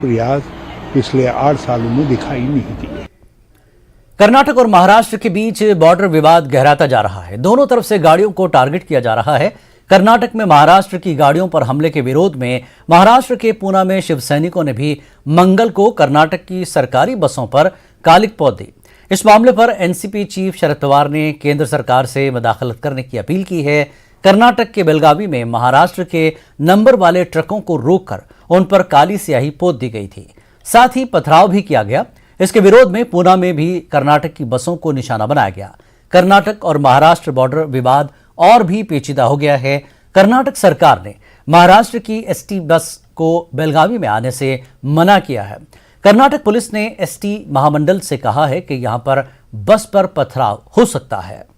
प्रयास पिछले 8 सालों में दिखाई नहीं दिए। कर्नाटक और महाराष्ट्र के बीच बॉर्डर विवाद गहराता जा रहा है। दोनों तरफ से गाड़ियों को टारगेट किया जा रहा है। कर्नाटक में महाराष्ट्र की गाड़ियों पर हमले के विरोध में महाराष्ट्र के पूना में शिव सैनिकों ने भी मंगल को कर्नाटक की सरकारी बसों पर कालिक पौध दी। इस मामले पर एनसीपी चीफ शरद पवार ने केंद्र सरकार से मदाखलत करने की अपील की है। कर्नाटक के बेलगावी में महाराष्ट्र के नंबर वाले ट्रकों को रोककर उन पर काली स्याही पोत दी गई थी। साथ ही पथराव भी किया गया। इसके विरोध में पूना में भी कर्नाटक की बसों को निशाना बनाया गया। कर्नाटक और महाराष्ट्र बॉर्डर विवाद और भी पेचीदा हो गया है। कर्नाटक सरकार ने महाराष्ट्र की एसटी बस को बेलगावी में आने से मना किया है। कर्नाटक पुलिस ने एसटी महामंडल से कहा है कि यहां पर बस पर पथराव हो सकता है।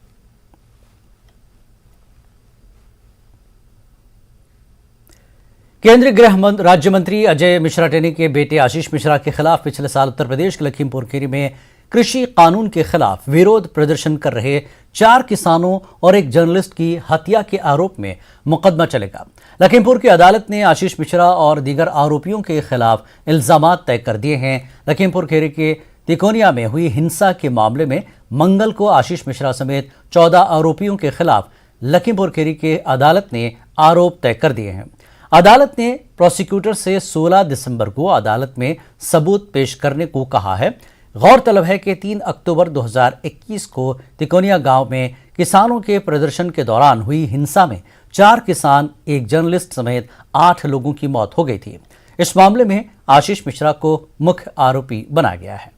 केंद्रीय गृह राज्य मंत्री अजय मिश्रा टेनी के बेटे आशीष मिश्रा के खिलाफ पिछले साल उत्तर प्रदेश के लखीमपुर खीरी में कृषि कानून के खिलाफ विरोध प्रदर्शन कर रहे 4 किसानों और एक जर्नलिस्ट की हत्या के आरोप में मुकदमा चलेगा। लखीमपुर की अदालत ने आशीष मिश्रा और दीगर आरोपियों के खिलाफ इल्जामात तय कर दिए हैं। लखीमपुर खीरी के तिकोनिया में हुई हिंसा के मामले में मंगल को आशीष मिश्रा समेत 14 आरोपियों के खिलाफ लखीमपुर खीरी की अदालत ने आरोप तय कर दिए हैं। अदालत ने प्रोसिक्यूटर से 16 दिसंबर को अदालत में सबूत पेश करने को कहा है। गौरतलब है कि 3 अक्टूबर 2021 को तिकोनिया गांव में किसानों के प्रदर्शन के दौरान हुई हिंसा में 4 किसान, एक जर्नलिस्ट समेत 8 लोगों की मौत हो गई थी। इस मामले में आशीष मिश्रा को मुख्य आरोपी बनाया गया है।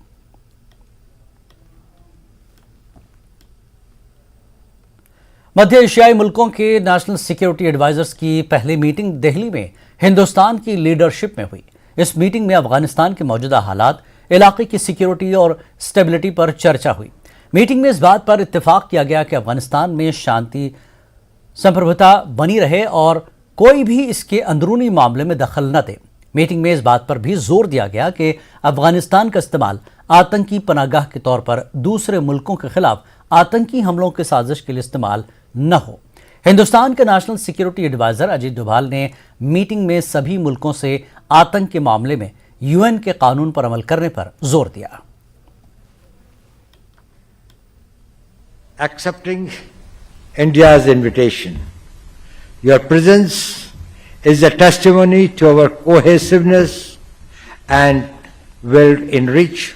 मध्य एशियाई मुल्कों के नेशनल सिक्योरिटी एडवाइजर्स की पहली मीटिंग दिल्ली में हिंदुस्तान की लीडरशिप में हुई। इस मीटिंग में अफगानिस्तान के मौजूदा हालात, इलाके की सिक्योरिटी और स्टेबिलिटी पर चर्चा हुई। मीटिंग में इस बात पर इत्तेफाक किया गया कि अफगानिस्तान में शांति संप्रभुता बनी रहे और कोई भी इसके अंदरूनी मामले में दखल न दे। मीटिंग में इस बात पर भी जोर दिया गया कि अफगानिस्तान का इस्तेमाल आतंकी पनाहगाह के तौर पर दूसरे मुल्कों के खिलाफ आतंकी हमलों की साजिश के लिए इस्तेमाल न हो। हिंदुस्तान के national security adviser Ajit Doval ने मीटिंग में सभी मुल्कों से आतंक के मामले में यूएन के कानून पर अमल करने पर जोर दिया। Accepting India's invitation, your presence is a testimony to our cohesiveness and will enrich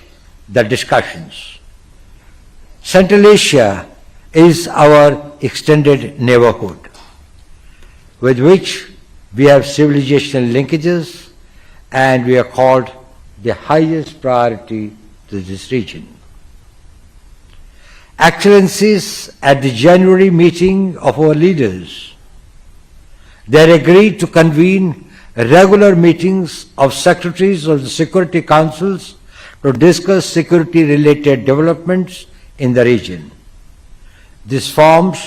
the discussions. Central Asia is our extended neighborhood, with which we have civilizational linkages, and we are called the highest priority to this region. Excellencies, at the January meeting of our leaders, they agreed to convene regular meetings of secretaries of the security councils to discuss security-related developments in the region. This forms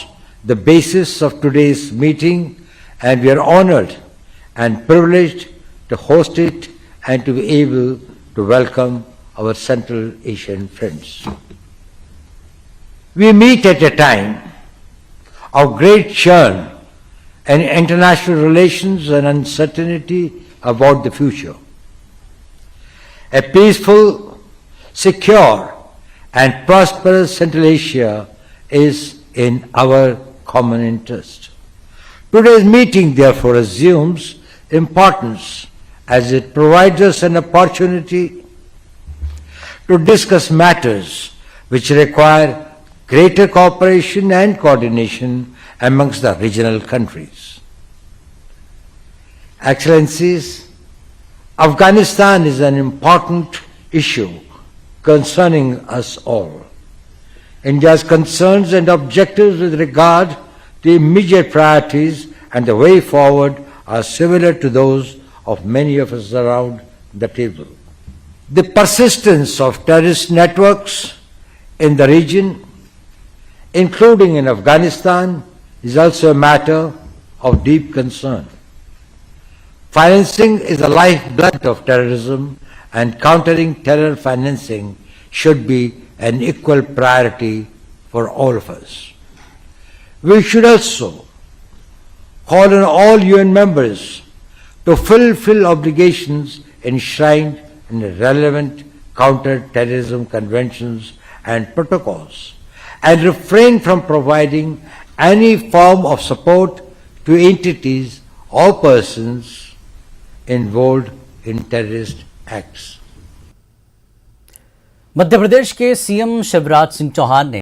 the basis of today's meeting, and we are honored and privileged to host it and to be able to welcome our Central Asian friends. We meet at a time of great churn in international relations and uncertainty about the future. A peaceful, secure, and prosperous Central Asia is in our common interest. Today's meeting therefore assumes importance as it provides us an opportunity to discuss matters which require greater cooperation and coordination amongst the regional countries. Excellencies, Afghanistan is an important issue concerning us all. India's concerns and objectives with regard to immediate priorities and the way forward are similar to those of many of us around the table. The persistence of terrorist networks in the region, including in Afghanistan, is also a matter of deep concern. Financing is the lifeblood of terrorism, and countering terror financing should be an equal priority for all of us. We should also call on all UN members to fulfill obligations enshrined in the relevant counter-terrorism conventions and protocols, and refrain from providing any form of support to entities or persons involved in terrorist acts. Madhya Pradesh के CM Shivraj Singh Chauhan ने